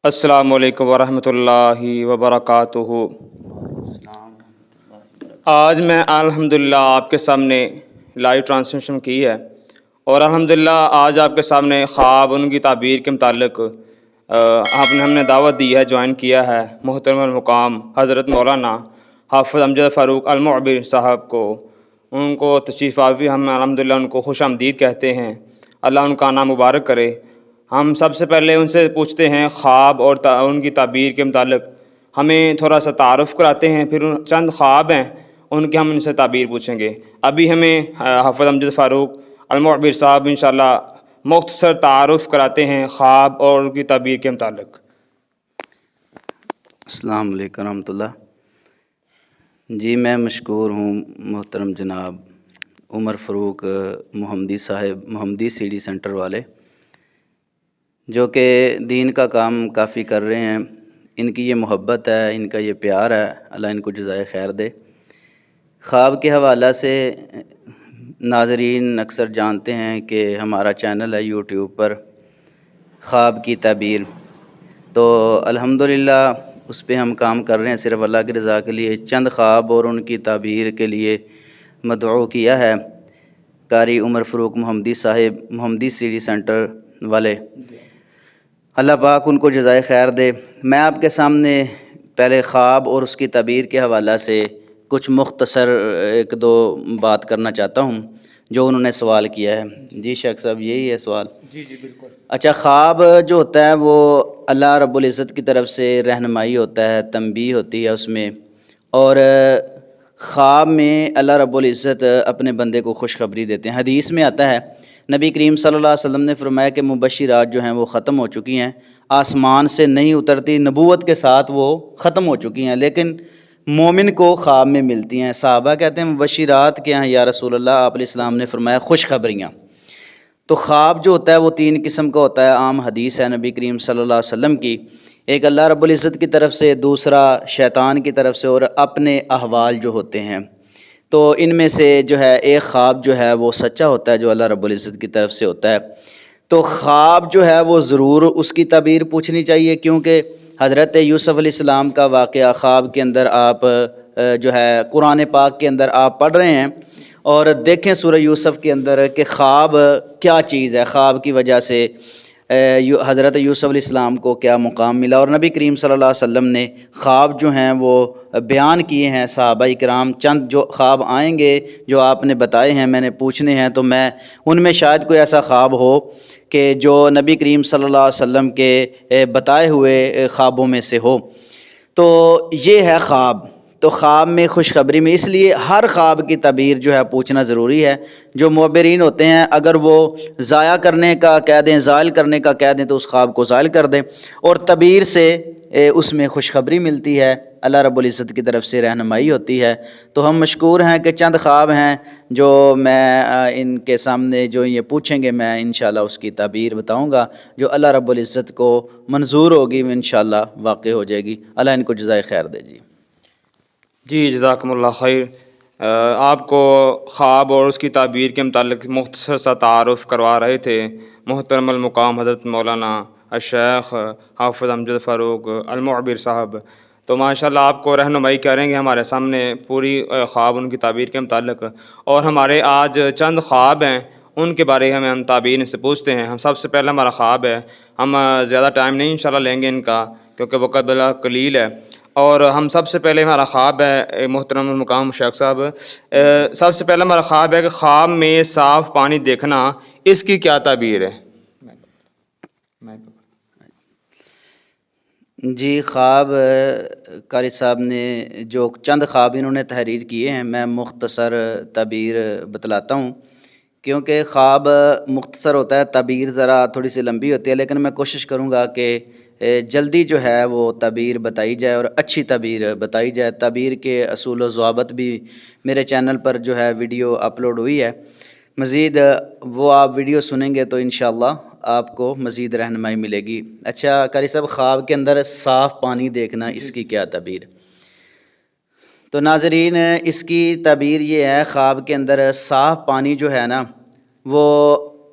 السلام علیکم ورحمۃ اللہ وبرکاتہ۔ السلام ورحمۃ اللہ وبرکاتہ۔ آج میں الحمدللہ آپ کے سامنے لائیو ٹرانسمیشن کی ہے، اور الحمدللہ آج آپ کے سامنے خواب ان کی تعبیر کے متعلق ہم نے دعوت دی ہے، جوائن کیا ہے محترم المقام حضرت مولانا حافظ امجد فاروق المعبر صاحب کو۔ ان کو تشریف آوری، ہم الحمدللہ ان کو خوش آمدید کہتے ہیں۔ اللہ ان کا نام مبارک کرے۔ ہم سب سے پہلے ان سے پوچھتے ہیں خواب اور ان کی تعبیر کے متعلق ہمیں تھوڑا سا تعارف کراتے ہیں، پھر چند خواب ہیں ان کے ہم ان سے تعبیر پوچھیں گے۔ ابھی ہمیں حافظ امجد فاروق المعبر صاحب انشاءاللہ مختصر تعارف کراتے ہیں خواب اور ان کی تعبیر کے متعلق۔ السلام علیکم ورحمۃ اللہ۔ جی میں مشکور ہوں محترم جناب عمر فاروق محمدی صاحب، محمدی سی ڈی سینٹر والے، جو کہ دین کا کام کافی کر رہے ہیں۔ ان کی یہ محبت ہے، ان کا یہ پیار ہے، اللہ ان کو جزائے خیر دے۔ خواب کے حوالہ سے ناظرین اکثر جانتے ہیں کہ ہمارا چینل ہے یوٹیوب پر خواب کی تعبیر، تو الحمدللہ اس پہ ہم کام کر رہے ہیں۔ صرف اللہ کی رضا کے لیے چند خواب اور ان کی تعبیر کے لیے مدعو کیا ہے قاری عمر فاروق محمدی صاحب، محمدی سی ڈی سینٹر والے، اللہ پاک ان کو جزائے خیر دے۔ میں آپ کے سامنے پہلے خواب اور اس کی تعبیر کے حوالہ سے کچھ مختصر ایک دو بات کرنا چاہتا ہوں جو انہوں نے سوال کیا ہے۔ جی شیخ صاحب یہی ہے سوال؟ جی بالکل۔ اچھا، خواب جو ہوتا ہے وہ اللہ رب العزت کی طرف سے رہنمائی ہوتا ہے، تنبیہ ہوتی ہے اس میں، اور خواب میں اللہ رب العزت اپنے بندے کو خوشخبری دیتے ہیں۔ حدیث میں آتا ہے، نبی کریم صلی اللہ علیہ وسلم نے فرمایا کہ مبشرات جو ہیں وہ ختم ہو چکی ہیں، آسمان سے نہیں اترتی، نبوت کے ساتھ وہ ختم ہو چکی ہیں، لیکن مومن کو خواب میں ملتی ہیں۔ صحابہ کہتے ہیں مبشرات کیا ہیں یا رسول اللہ؟ آپ علیہ السلام نے فرمایا خوشخبریاں۔ تو خواب جو ہوتا ہے وہ تین قسم کا ہوتا ہے، عام حدیث ہے نبی کریم صلی اللہ علیہ وسلم کی، ایک اللہ رب العزت کی طرف سے، دوسرا شیطان کی طرف سے، اور اپنے احوال جو ہوتے ہیں۔ تو ان میں سے جو ہے ایک خواب جو ہے وہ سچا ہوتا ہے جو اللہ رب العزت کی طرف سے ہوتا ہے۔ تو خواب جو ہے وہ ضرور اس کی تعبیر پوچھنی چاہیے، کیونکہ حضرت یوسف علیہ السلام کا واقعہ خواب کے اندر آپ جو ہے قرآن پاک کے اندر آپ پڑھ رہے ہیں، اور دیکھیں سورہ یوسف کے اندر کہ خواب کیا چیز ہے، خواب کی وجہ سے حضرت یوسف علیہ السلام کو کیا مقام ملا، اور نبی کریم صلی اللہ علیہ وسلم نے خواب جو ہیں وہ بیان کیے ہیں۔ صحابہ کرام چند جو خواب آئیں گے جو آپ نے بتائے ہیں میں نے پوچھنے ہیں، تو میں ان میں شاید کوئی ایسا خواب ہو کہ جو نبی کریم صلی اللہ علیہ وسلم کے بتائے ہوئے خوابوں میں سے ہو۔ تو یہ ہے خواب۔ تو خواب میں خوشخبری میں اس لیے ہر خواب کی تعبیر جو ہے پوچھنا ضروری ہے۔ جو معبرین ہوتے ہیں اگر وہ ضائع کرنے کا کہہ دیں، زائل کرنے کا کہہ دیں، تو اس خواب کو زائل کر دیں، اور تعبیر سے اس میں خوشخبری ملتی ہے، اللہ رب العزت کی طرف سے رہنمائی ہوتی ہے۔ تو ہم مشکور ہیں کہ چند خواب ہیں جو میں ان کے سامنے جو یہ پوچھیں گے میں انشاءاللہ اس کی تعبیر بتاؤں گا، جو اللہ رب العزت کو منظور ہوگی انشاءاللہ واقع ہو جائے گی۔ اللہ ان کو جزائے خیر دے۔ جی جزاکم اللہ خیر۔ آپ کو خواب اور اس کی تعبیر کے متعلق مختصر سا تعارف کروا رہے تھے محترم المقام حضرت مولانا الشیخ حافظ امجد فاروق المعبر صاحب۔ تو ماشاءاللہ آپ کو رہنمائی کریں گے ہمارے سامنے پوری خواب ان کی تعبیر کے متعلق، اور ہمارے آج چند خواب ہیں ان کے بارے میں ہم تعبیر سے پوچھتے ہیں۔ ہم سب سے پہلا ہمارا خواب ہے، ہم زیادہ ٹائم نہیں انشاءاللہ لیں گے ان کا کیونکہ وقت بلا قلیل ہے، اور ہم سب سے پہلے ہمارا خواب ہے محترم المقام شیخ صاحب، سب سے پہلا ہمارا خواب ہے کہ خواب میں صاف پانی دیکھنا، اس کی کیا تعبیر ہے؟ جی خواب قاری صاحب نے جو چند خواب انہوں نے تحریر کیے ہیں، میں مختصر تعبیر بتلاتا ہوں، کیونکہ خواب مختصر ہوتا ہے، تعبیر ذرا تھوڑی سی لمبی ہوتی ہے، لیکن میں کوشش کروں گا کہ جلدی جو ہے وہ تعبیر بتائی جائے اور اچھی تعبیر بتائی جائے۔ تعبیر کے اصول و ضوابط بھی میرے چینل پر جو ہے ویڈیو اپلوڈ ہوئی ہے، مزید وہ آپ ویڈیو سنیں گے تو انشاءاللہ آپ کو مزید رہنمائی ملے گی۔ اچھا قاری صاحب، خواب کے اندر صاف پانی دیکھنا، اس کی کیا تعبیر؟ تو ناظرین اس کی تعبیر یہ ہے، خواب کے اندر صاف پانی جو ہے نا وہ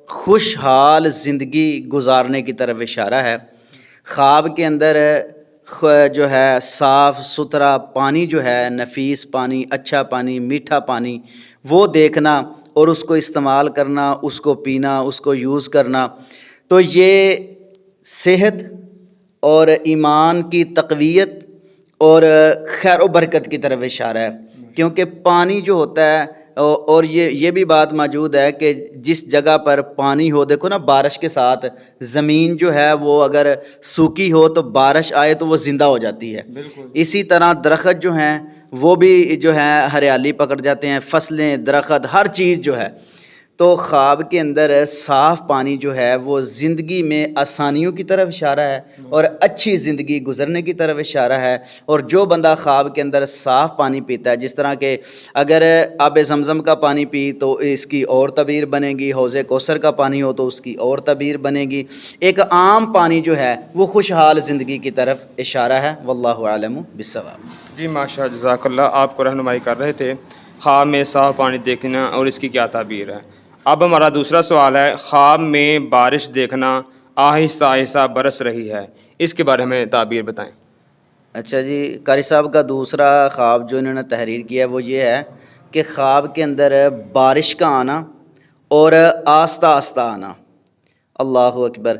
خوشحال زندگی گزارنے کی طرف اشارہ ہے۔ خواب کے اندر جو ہے صاف ستھرا پانی جو ہے، نفیس پانی، اچھا پانی، میٹھا پانی، وہ دیکھنا اور اس کو استعمال کرنا، اس کو پینا، اس کو یوز کرنا، تو یہ صحت اور ایمان کی تقویت اور خیر و برکت کی طرف اشارہ ہے، کیونکہ پانی جو ہوتا ہے اور یہ بھی بات موجود ہے کہ جس جگہ پر پانی ہو، دیکھو نا بارش کے ساتھ زمین جو ہے وہ اگر سوکھی ہو تو بارش آئے تو وہ زندہ ہو جاتی ہے، اسی طرح درخت جو ہیں وہ بھی جو ہے ہریالی پکڑ جاتے ہیں، فصلیں، درخت، ہر چیز جو ہے۔ تو خواب کے اندر صاف پانی جو ہے وہ زندگی میں آسانیوں کی طرف اشارہ ہے اور اچھی زندگی گزرنے کی طرف اشارہ ہے۔ اور جو بندہ خواب کے اندر صاف پانی پیتا ہے، جس طرح کہ اگر آب زمزم کا پانی پی تو اس کی اور تعبیر بنے گی، حوض کوثر کا پانی ہو تو اس کی اور تعبیر بنے گی، ایک عام پانی جو ہے وہ خوشحال زندگی کی طرف اشارہ ہے۔ واللہ اعلم بالصواب۔ جی ماشاء اللہ، جزاک اللہ، آپ کو رہنمائی کر رہے تھے خواب میں صاف پانی دیکھنا اور اس کی کیا تعبیر ہے۔ اب ہمارا دوسرا سوال ہے، خواب میں بارش دیکھنا آہستہ آہستہ برس رہی ہے، اس کے بارے میں تعبیر بتائیں۔ اچھا جی، قاری صاحب کا دوسرا خواب جو انہوں نے تحریر کیا ہے وہ یہ ہے کہ خواب کے اندر بارش کا آنا اور آہستہ آہستہ آنا۔ اللہ اکبر،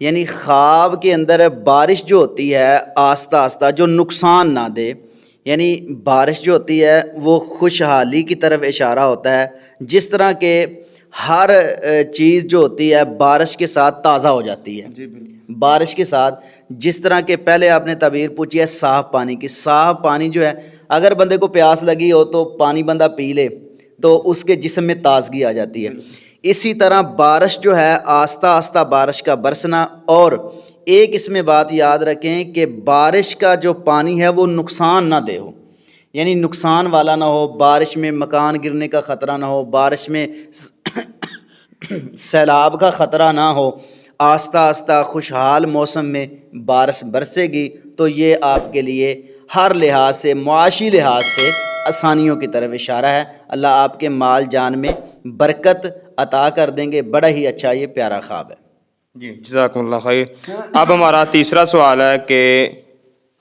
یعنی خواب کے اندر بارش جو ہوتی ہے آہستہ آہستہ، جو نقصان نہ دے، یعنی بارش جو ہوتی ہے وہ خوشحالی کی طرف اشارہ ہوتا ہے، جس طرح کہ ہر چیز جو ہوتی ہے بارش کے ساتھ تازہ ہو جاتی ہے۔ جی بالکل۔ بارش کے ساتھ جس طرح کہ پہلے آپ نے تعبیر پوچھی ہے صاف پانی کی، صاف پانی جو ہے اگر بندے کو پیاس لگی ہو تو پانی بندہ پی لے تو اس کے جسم میں تازگی آ جاتی ہے۔ اسی طرح بارش جو ہے آہستہ آہستہ بارش کا برسنا، اور ایک اس میں بات یاد رکھیں کہ بارش کا جو پانی ہے وہ نقصان نہ دے ہو، یعنی نقصان والا نہ ہو، بارش میں مکان گرنے کا خطرہ نہ ہو، بارش میں سیلاب کا خطرہ نہ ہو، آہستہ آہستہ خوشحال موسم میں بارش برسے گی تو یہ آپ کے لیے ہر لحاظ سے، معاشی لحاظ سے آسانیوں کی طرف اشارہ ہے۔ اللہ آپ کے مال جان میں برکت عطا کر دیں گے۔ بڑا ہی اچھا یہ پیارا خواب ہے۔ جی جزاکم اللہ خیر۔ اب ہمارا تیسرا سوال ہے کہ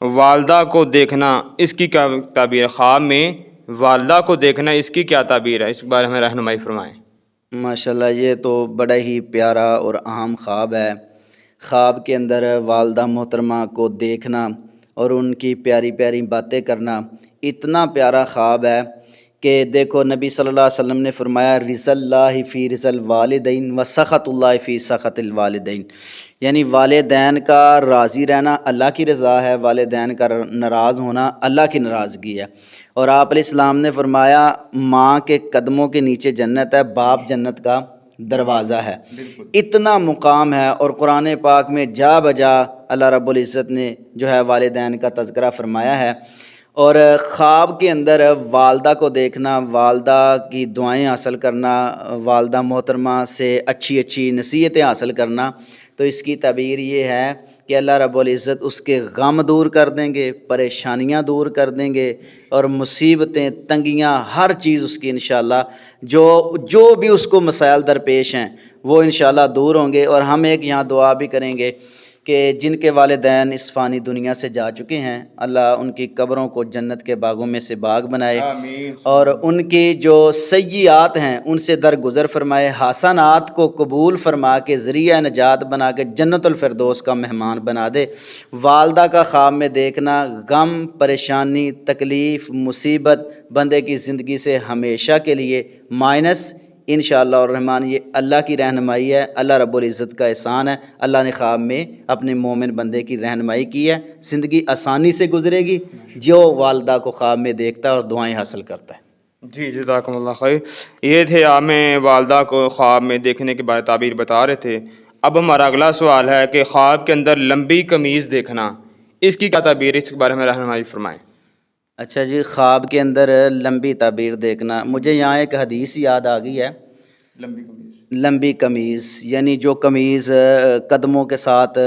والدہ کو دیکھنا، اس کی کیا تعبیر ہے؟ خواب میں والدہ کو دیکھنا، اس کی کیا تعبیر ہے؟ اس کے بارے میں رہنمائی فرمائیں۔ ماشاءاللہ، یہ تو بڑا ہی پیارا اور اہم خواب ہے۔ خواب کے اندر والدہ محترمہ کو دیکھنا اور ان کی پیاری پیاری باتیں کرنا اتنا پیارا خواب ہے کہ دیکھو نبی صلی اللہ علیہ وسلم نے فرمایا رضا اللہ فی رضا الوالدین و سخط اللہ فی سخط الوالدین، یعنی والدین کا راضی رہنا اللہ کی رضا ہے، والدین کا ناراض ہونا اللہ کی ناراضگی ہے۔ اور آپ علیہ السلام نے فرمایا ماں کے قدموں کے نیچے جنت ہے، باپ جنت کا دروازہ ہے۔ اتنا مقام ہے، اور قرآن پاک میں جا بجا اللہ رب العزت نے جو ہے والدین کا تذکرہ فرمایا ہے۔ اور خواب کے اندر والدہ کو دیکھنا، والدہ کی دعائیں حاصل کرنا، والدہ محترمہ سے اچھی اچھی نصیحتیں حاصل کرنا، تو اس کی تعبیر یہ ہے کہ اللہ رب العزت اس کے غم دور کر دیں گے، پریشانیاں دور کر دیں گے، اور مصیبتیں، تنگیاں، ہر چیز اس کی انشاءاللہ جو بھی اس کو مسائل درپیش ہیں وہ انشاءاللہ دور ہوں گے۔ اور ہم ایک یہاں دعا بھی کریں گے کہ جن کے والدین اس فانی دنیا سے جا چکے ہیں، اللہ ان کی قبروں کو جنت کے باغوں میں سے باغ بنائے، اور ان کی جو سیئات ہیں ان سے درگزر فرمائے، حسنات کو قبول فرما کے ذریعہ نجات بنا کے جنت الفردوس کا مہمان بنا دے۔ والدہ کا خواب میں دیکھنا غم، پریشانی، تکلیف، مصیبت بندے کی زندگی سے ہمیشہ کے لیے مائنس انشاءاللہ الرحمن۔ یہ اللہ کی رہنمائی ہے، اللہ رب العزت کا احسان ہے۔ اللہ نے خواب میں اپنے مومن بندے کی رہنمائی کی ہے، زندگی آسانی سے گزرے گی جو والدہ کو خواب میں دیکھتا ہے اور دعائیں حاصل کرتا ہے۔ جی جزاکم اللہ خیر۔ یہ تھے آپ میں والدہ کو خواب میں دیکھنے کے بارے تعبیر بتا رہے تھے۔ اب ہمارا اگلا سوال ہے کہ خواب کے اندر لمبی قمیض دیکھنا، اس کی کیا تعبیر ہے؟ اس کے بارے میں رہنمائی فرمائیں۔ اچھا جی، خواب کے اندر لمبی تعبیر دیکھنا، مجھے یہاں ایک حدیث یاد آ گئی ہے۔ لمبی قمیض یعنی جو قمیض قدموں کے ساتھ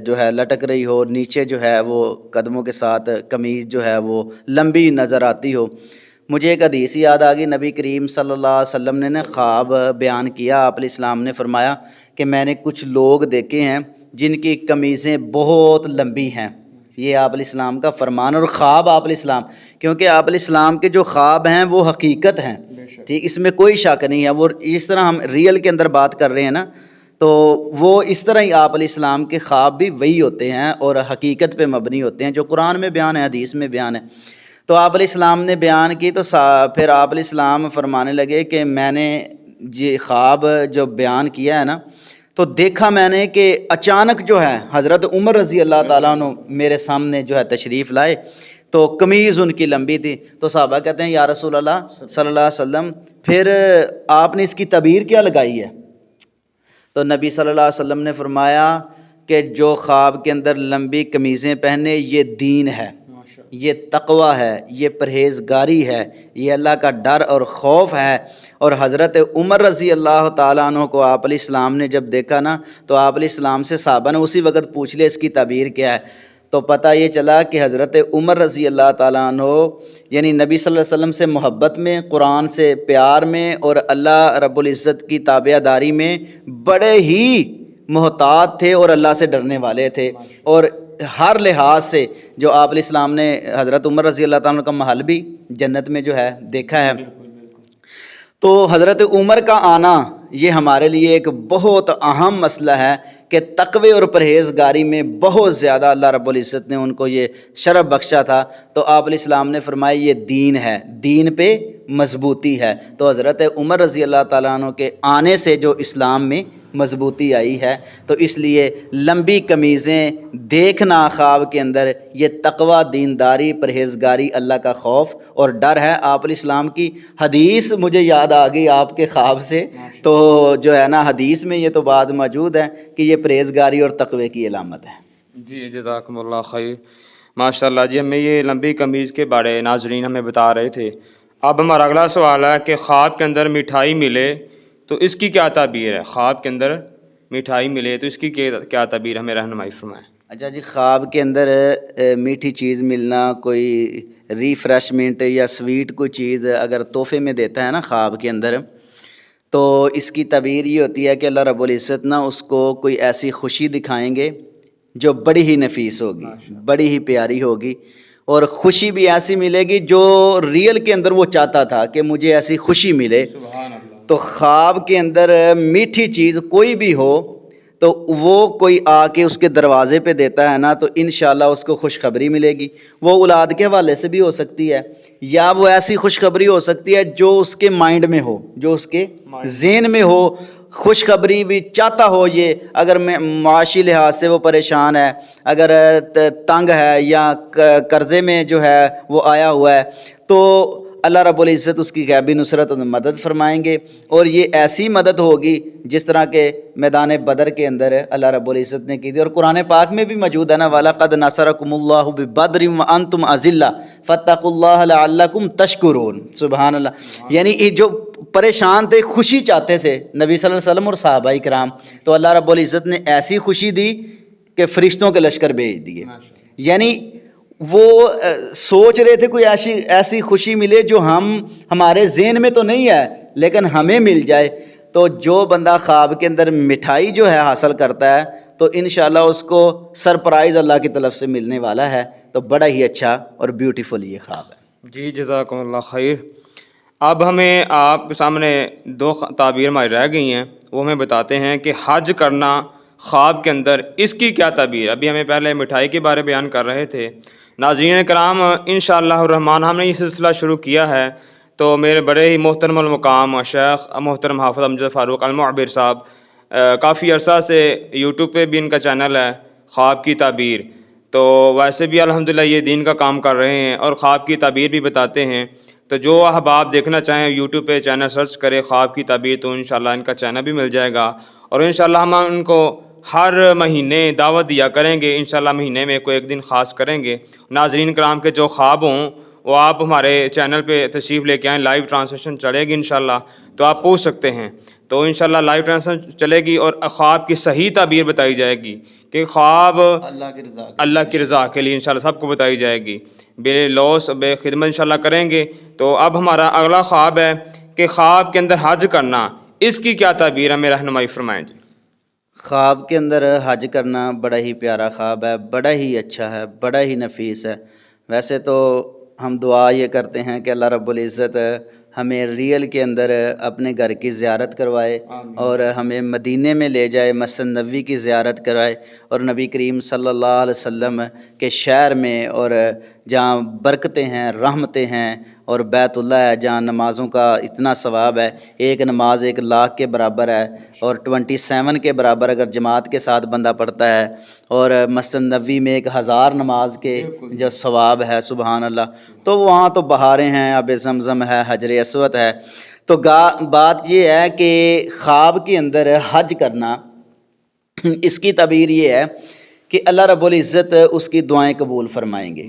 جو ہے لٹک رہی ہو، نیچے جو ہے وہ قدموں کے ساتھ قمیض جو ہے وہ لمبی نظر آتی ہو۔ مجھے ایک حدیث یاد آ گئی، نبی کریم صلی اللہ علیہ وسلم نے خواب بیان کیا۔ آپ علیہ السلام نے فرمایا کہ میں نے کچھ لوگ دیکھے ہیں جن کی قمیضیں بہت لمبی ہیں، یہ آپ علیہ السلام کا فرمان اور خواب آپ علیہ السلام، کیونکہ آپ علیہ السلام کے جو خواب ہیں وہ حقیقت ہیں، ٹھیک، اس میں کوئی شک نہیں ہے، وہ اس طرح ہم ریئل کے اندر بات کر رہے ہیں نا، تو وہ اس طرح ہی آپ علیہ السلام کے خواب بھی وہی ہوتے ہیں اور حقیقت پہ مبنی ہوتے ہیں جو قرآن میں بیان ہے، حدیث میں بیان ہے۔ تو آپ علیہ السلام نے بیان کی تو پھر آپ علیہ السلام فرمانے لگے کہ میں نے یہ خواب جو بیان کیا ہے نا، تو دیکھا میں نے کہ اچانک جو ہے حضرت عمر رضی اللہ تعالیٰ عنہ میرے سامنے جو ہے تشریف لائے، تو قمیض ان کی لمبی تھی، تو صحابہ کہتے ہیں یا رسول اللہ صلی اللہ علیہ وسلم پھر آپ نے اس کی تعبیر کیا لگائی ہے؟ تو نبی صلی اللہ علیہ وسلم نے فرمایا کہ جو خواب کے اندر لمبی قمیضیں پہنے یہ دین ہے، یہ تقوی ہے، یہ پرہیزگاری ہے، یہ اللہ کا ڈر اور خوف ہے۔ اور حضرت عمر رضی اللہ تعالیٰ عنہ کو آپ علیہ السلام نے جب دیکھا نا، تو آپ علیہ السلام سے صحابہ نے اسی وقت پوچھ لیا اس کی تعبیر کیا ہے، تو پتہ یہ چلا کہ حضرت عمر رضی اللہ تعالیٰ عنہ یعنی نبی صلی اللہ علیہ وسلم سے محبت میں، قرآن سے پیار میں اور اللہ رب العزت کی تابع داری میں بڑے ہی محتاط تھے اور اللہ سے ڈرنے والے تھے، اور ہر لحاظ سے جو آپ علیہ السلام نے حضرت عمر رضی اللہ تعالیٰ عنہ کا محل بھی جنت میں جو ہے دیکھا ہے۔ تو حضرت عمر کا آنا یہ ہمارے لیے ایک بہت اہم مسئلہ ہے کہ تقوی اور پرہیزگاری میں بہت زیادہ اللہ رب العزت نے ان کو یہ شرف بخشا تھا، تو آپ علیہ السلام نے فرمایا یہ دین ہے، دین پہ مضبوطی ہے۔ تو حضرت عمر رضی اللہ تعالیٰ عنہ کے آنے سے جو اسلام میں مضبوطی آئی ہے، تو اس لیے لمبی قمیضیں دیکھنا خواب کے اندر یہ تقوی، دینداری، پرہیزگاری، اللہ کا خوف اور ڈر ہے۔ آپ علیہ السلام کی حدیث مجھے یاد آ گئی آپ کے خواب سے، تو جو ہے نا حدیث میں یہ تو بات موجود ہے کہ یہ پرہیزگاری اور تقوی کی علامت ہے۔ جی جزاکم اللہ خیر، ماشاء اللہ جی، ہمیں یہ لمبی قمیض کے بارے ناظرین ہمیں بتا رہے تھے۔ اب ہمارا اگلا سوال ہے کہ خواب کے اندر مٹھائی ملے تو اس کی کیا تعبیر ہے؟ خواب کے اندر مٹھائی ملے تو اس کی کیا تعبیر، ہمیں رہنمائی فرمائیں۔ اچھا جی، خواب کے اندر میٹھی چیز ملنا، کوئی ریفریشمنٹ یا سویٹ کوئی چیز اگر تحفے میں دیتا ہے نا خواب کے اندر، تو اس کی تعبیر یہ ہوتی ہے کہ اللہ رب العزت نا اس کو کوئی ایسی خوشی دکھائیں گے جو بڑی ہی نفیس ہوگی، بڑی ہی پیاری ہوگی، اور خوشی بھی ایسی ملے گی جو ریئل کے اندر وہ چاہتا تھا کہ مجھے ایسی خوشی ملے۔ تو خواب کے اندر میٹھی چیز کوئی بھی ہو تو وہ کوئی آ کے اس کے دروازے پہ دیتا ہے نا، تو انشاءاللہ اس کو خوشخبری ملے گی۔ وہ اولاد کے حوالے سے بھی ہو سکتی ہے، یا وہ ایسی خوشخبری ہو سکتی ہے جو اس کے مائنڈ میں ہو، جو اس کے ذہن میں ہو، خوشخبری بھی چاہتا ہو یہ، اگر میں معاشی لحاظ سے وہ پریشان ہے، اگر تنگ ہے یا قرضے میں جو ہے وہ آیا ہوا ہے، تو اللہ رب العزت اس کی غیبی نصرت اور مدد فرمائیں گے، اور یہ ایسی مدد ہوگی جس طرح کہ میدان بدر کے اندر اللہ رب العزت نے کی تھی، اور قرآن پاک میں بھی موجود ہے نا، وَلَقَدْ نَصَرَكُمُ اللَّهُ بِبَدْرٍ وَأَنْتُمْ أَذِلَّةٌ فَاتَّقُوا اللَّهَ لَعَلَّكُمْ تَشْكُرُونَ۔ سبحان اللہ، یعنی یہ جو پریشان تھے، خوشی چاہتے تھے نبی صلی اللہ علیہ وسلم اور صحابہ کرام، تو اللہ رب العزت نے ایسی خوشی دی کہ فرشتوں کے لشکر بھیج دیے، یعنی وہ سوچ رہے تھے کوئی ایسی خوشی ملے جو ہمارے ذہن میں تو نہیں ہے لیکن ہمیں مل جائے۔ تو جو بندہ خواب کے اندر مٹھائی جو ہے حاصل کرتا ہے تو انشاءاللہ اس کو سرپرائز اللہ کی طرف سے ملنے والا ہے، تو بڑا ہی اچھا اور بیوٹیفل یہ خواب ہے۔ جی جزاکم اللہ خیر۔ اب ہمیں آپ کے سامنے دو تعبیر ہماری رہ گئی ہیں، وہ ہمیں بتاتے ہیں کہ حج کرنا خواب کے اندر اس کی کیا تعبیر ہے۔ ابھی ہمیں پہلے مٹھائی کے بارے بیان کر رہے تھے۔ ناظرین کرام، انشاءاللہ الرحمن ہم نے یہ سلسلہ شروع کیا ہے، تو میرے بڑے ہی محترم المقام شیخ محترم حافظ امجد فاروق المعبر صاحب کافی عرصہ سے یوٹیوب پہ بھی ان کا چینل ہے خواب کی تعبیر، تو ویسے بھی الحمدللہ یہ دین کا کام کر رہے ہیں اور خواب کی تعبیر بھی بتاتے ہیں۔ تو جو احباب دیکھنا چاہیں یوٹیوب پہ چینل سرچ کرے خواب کی تعبیر، تو انشاءاللہ ان کا چینل بھی مل جائے گا، اور انشاءاللہ ہم ان کو ہر مہینے دعوت دیا کریں گے، انشاءاللہ مہینے میں کوئی ایک دن خاص کریں گے۔ ناظرین کرام کے جو خواب ہوں وہ آپ ہمارے چینل پہ تشریف لے کے آئیں، لائیو ٹرانسلیشن چلے گی انشاءاللہ، تو آپ پوچھ سکتے ہیں، تو انشاءاللہ لائیو ٹرانسلیشن چلے گی اور خواب کی صحیح تعبیر بتائی جائے گی کہ خواب اللہ کی رضا کے لیے انشاءاللہ سب کو بتائی جائے گی، بے لوس بے خدمت انشاءاللہ کریں گے۔ تو اب ہمارا اگلا خواب ہے کہ خواب کے اندر حج کرنا، اس کی کیا تعبیر ہے، ہمیں رہنمائی فرمائیں جی۔ خواب کے اندر حج کرنا بڑا ہی پیارا خواب ہے، بڑا ہی اچھا ہے، بڑا ہی نفیس ہے۔ ویسے تو ہم دعا یہ کرتے ہیں کہ اللہ رب العزت ہمیں ریئل کے اندر اپنے گھر کی زیارت کروائے اور ہمیں مدینے میں لے جائے، مسجد نبوی کی زیارت کرائے اور نبی کریم صلی اللہ علیہ وسلم کے شہر میں، اور جہاں برکتیں ہیں، رحمتیں ہیں، اور بیت اللہ ہے جہاں نمازوں کا اتنا ثواب ہے، ایک نماز 1,00,000 کے برابر ہے، اور 27 کے برابر اگر جماعت کے ساتھ بندہ پڑھتا ہے، اور مسجد نبوی میں 1,000 نماز کے جو ثواب ہے، سبحان اللہ۔ تو وہاں تو بہاریں ہیں، آب زمزم ہے، حجر اسود ہے۔ تو بات یہ ہے کہ خواب کے اندر حج کرنا، اس کی تعبیر یہ ہے کہ اللہ رب العزت اس کی دعائیں قبول فرمائیں گے۔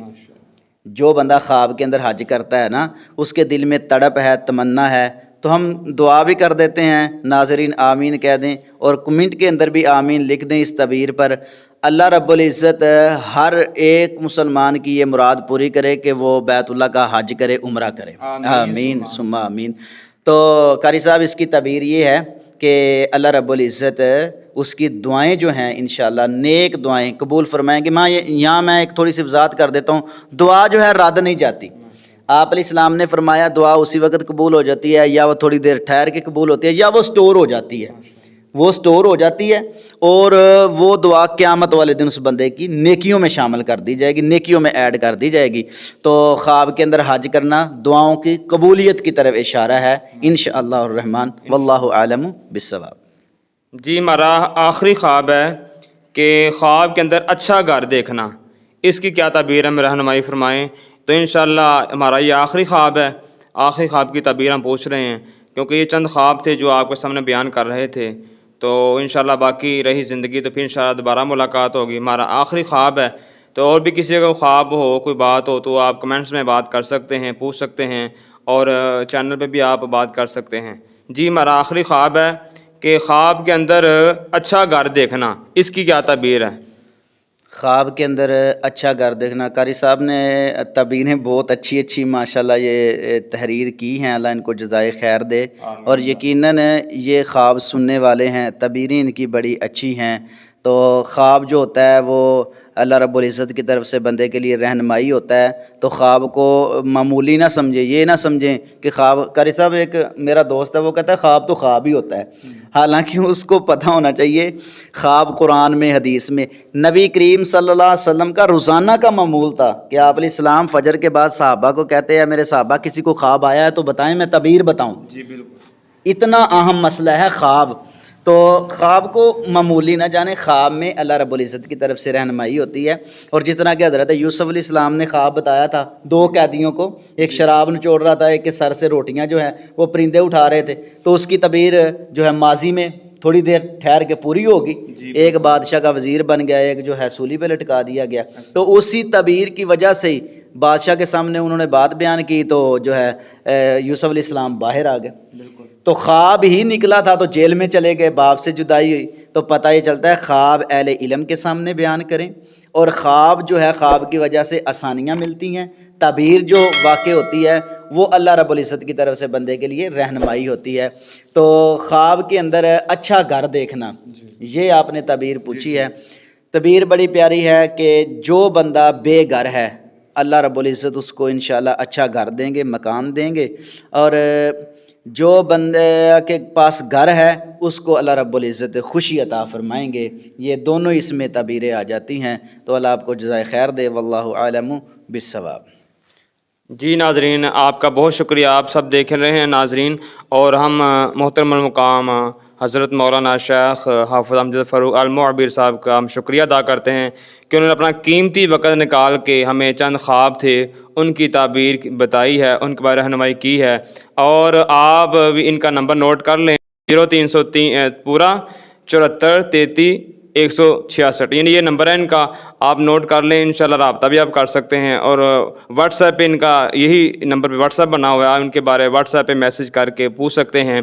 جو بندہ خواب کے اندر حج کرتا ہے نا، اس کے دل میں تڑپ ہے، تمنا ہے، تو ہم دعا بھی کر دیتے ہیں، ناظرین آمین کہہ دیں، اور کمنٹ کے اندر بھی آمین لکھ دیں اس تعبیر پر۔ اللہ رب العزت ہر ایک مسلمان کی یہ مراد پوری کرے کہ وہ بیت اللہ کا حج کرے، عمرہ کرے، آمین ثم آمین۔ تو قاری صاحب اس کی تعبیر یہ ہے کہ اللہ رب العزت اس کی دعائیں جو ہیں انشاءاللہ نیک دعائیں قبول فرمائیں گے۔ یہاں میں ایک تھوڑی سی وضاحت کر دیتا ہوں، دعا جو ہے رد نہیں جاتی۔ آپ علیہ السلام نے فرمایا دعا اسی وقت قبول ہو جاتی ہے، یا وہ تھوڑی دیر ٹھہر کے قبول ہوتی ہے، یا وہ سٹور ہو جاتی ہے، وہ سٹور ہو جاتی ہے، اور وہ دعا قیامت والے دن اس بندے کی نیکیوں میں شامل کر دی جائے گی، نیکیوں میں ایڈ کر دی جائے گی۔ تو خواب کے اندر حج کرنا دعاؤں کی قبولیت کی طرف اشارہ ہے انشاءاللہ الرحمن، واللہ اعلم بالصواب۔ جی ہمارا آخری خواب ہے کہ خواب کے اندر اچھا گھر دیکھنا، اس کی کیا تعبیر ہم رہنمائی فرمائیں۔ تو انشاءاللہ ہمارا یہ آخری خواب ہے، آخری خواب کی تعبیر ہم پوچھ رہے ہیں، کیونکہ یہ چند خواب تھے جو آپ کے سامنے بیان کر رہے تھے۔ تو انشاءاللہ باقی رہی زندگی تو پھر انشاءاللہ دوبارہ ملاقات ہوگی۔ ہمارا آخری خواب ہے، تو اور بھی کسی کا خواب ہو، کوئی بات ہو، تو آپ کمنٹس میں بات کر سکتے ہیں، پوچھ سکتے ہیں، اور چینل پہ بھی آپ بات کر سکتے ہیں۔ جی ہمارا آخری خواب ہے کہ خواب کے اندر اچھا گھر دیکھنا، اس کی کیا تعبیر ہے؟ خواب کے اندر اچھا گھر دیکھنا، قاری صاحب نے تعبیریں بہت اچھی ماشاءاللہ یہ تحریر کی ہیں، اللہ ان کو جزائے خیر دے، اور یقیناً یہ خواب سننے والے ہیں، تعبیریں ان کی بڑی اچھی ہیں۔ تو خواب جو ہوتا ہے وہ اللہ رب العزت کی طرف سے بندے کے لیے رہنمائی ہوتا ہے، تو خواب کو معمولی نہ سمجھیں، یہ نہ سمجھیں کہ خواب، قاری صاحب ایک میرا دوست ہے وہ کہتا ہے خواب تو خواب ہی ہوتا ہے، حالانکہ اس کو پتہ ہونا چاہیے خواب قرآن میں، حدیث میں، نبی کریم صلی اللہ علیہ وسلم کا روزانہ کا معمول تھا کہ آپ علیہ السلام فجر کے بعد صحابہ کو کہتے ہیں میرے صحابہ کسی کو خواب آیا ہے تو بتائیں میں تعبیر بتاؤں۔ جی بالکل، اتنا اہم مسئلہ ہے خواب۔ تو خواب کو معمولی نہ جانے، خواب میں اللہ رب العزت کی طرف سے رہنمائی ہوتی ہے، اور جس طرح کہ حضرت یوسف علیہ السلام نے خواب بتایا تھا 2 قیدیوں کو، ایک شراب نچوڑ رہا تھا، ایک کے سر سے روٹیاں جو ہیں وہ پرندے اٹھا رہے تھے، تو اس کی تعبیر جو ہے ماضی میں تھوڑی دیر ٹھہر کے پوری ہوگی، ایک بادشاہ کا وزیر بن گیا، ایک جو ہے سولی پہ لٹکا دیا گیا، تو اسی تعبیر کی وجہ سے ہی بادشاہ کے سامنے انہوں نے بات بیان کی تو جو ہے یوسف علیہ السلام باہر آ گئے۔ تو خواب ہی نکلا تھا تو جیل میں چلے گئے، باپ سے جدائی ہوئی، تو پتہ یہ چلتا ہے خواب اہل علم کے سامنے بیان کریں، اور خواب جو ہے خواب کی وجہ سے آسانیاں ملتی ہیں، تعبیر جو واقع ہوتی ہے وہ اللہ رب العزت کی طرف سے بندے کے لیے رہنمائی ہوتی ہے۔ تو خواب کے اندر اچھا گھر دیکھنا، یہ آپ نے تعبیر پوچھی ہے۔ تعبیر بڑی پیاری ہے کہ جو بندہ بے گھر ہے اللہ رب العزت اس کو انشاءاللہ اچھا گھر دیں گے، مکان دیں گے، اور جو بندے کے پاس گھر ہے اس کو اللہ رب العزت خوشی عطا فرمائیں گے۔ یہ دونوں اس میں تعبیریں آ جاتی ہیں، تو اللہ آپ کو جزائے خیر دے، واللہ اعلم بالصواب۔ جی ناظرین آپ کا بہت شکریہ، آپ سب دیکھ رہے ہیں ناظرین، اور ہم محترم المقام حضرت مولانا شیخ حافظ امجد فاروق المعبر صاحب کا ہم شکریہ ادا کرتے ہیں کہ انہوں نے اپنا قیمتی وقت نکال کے ہمیں چند خواب تھے ان کی تعبیر بتائی ہے، ان کے بارے رہنمائی کی ہے، اور آپ بھی ان کا نمبر نوٹ کر لیں 0303 پورا 74 33 166، یعنی یہ نمبر ہے ان کا، آپ نوٹ کر لیں، انشاءاللہ رابطہ بھی آپ کر سکتے ہیں، اور واٹس ایپ پہ ان کا یہی نمبر پہ واٹس ایپ بنا ہوا ہے، ان کے بارے واٹس ایپ پہ میسج کر کے پوچھ سکتے ہیں۔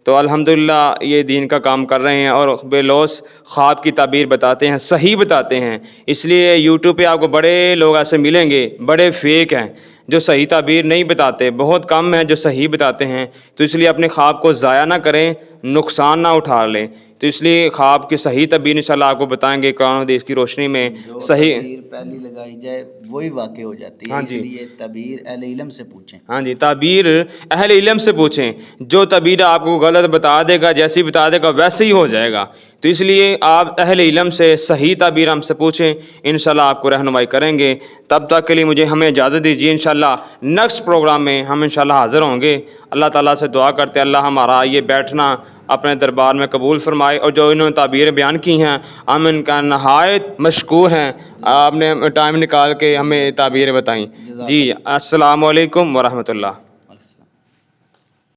تو الحمدللہ یہ دین کا کام کر رہے ہیں، اور بے لوث خواب کی تعبیر بتاتے ہیں، صحیح بتاتے ہیں، اس لیے یوٹیوب پہ آپ کو بڑے لوگ ایسے ملیں گے، بڑے فیک ہیں جو صحیح تعبیر نہیں بتاتے، بہت کم ہیں جو صحیح بتاتے ہیں، تو اس لیے اپنے خواب کو ضائع نہ کریں، نقصان نہ اٹھا لیں۔ تو تو اس لیے خواب کی صحیح تعبیر انشاءاللہ آپ کو بتائیں گے قرآن و حدیث کی روشنی میں صحیح. تعبیر پہلی لگائی جائے وہی واقع ہو جاتی ہے. ہاں اس جی. لیے تعبیر اہل علم سے پوچھیں. ہاں جی، تعبیر اہل علم سے پوچھیں. جو تعبیر آپ کو غلط بتا دے گا، جیسی بتا دے گا ویسے ہی ہو جائے گا. تو اس لیے آپ اہل علم سے صحیح تعبیر ہم سے پوچھیں، انشاءاللہ آپ کو رہنمائی کریں گے. تب تک کے لیے ہمیں اجازت دیجیے. انشاءاللہ نیکسٹ پروگرام میں ہم انشاءاللہ حاضر ہوں گے. اللہ تعالیٰ سے دعا کرتے ہیں اللہ ہمارا یہ بیٹھنا اپنے دربار میں قبول فرمائے، اور جو انہوں نے تعبیریں بیان کی ہیں ہم ان کا نہایت مشکور ہیں. آپ نے ٹائم نکال کے ہمیں تعبیریں بتائیں. جی السلام علیکم ورحمۃ اللہ.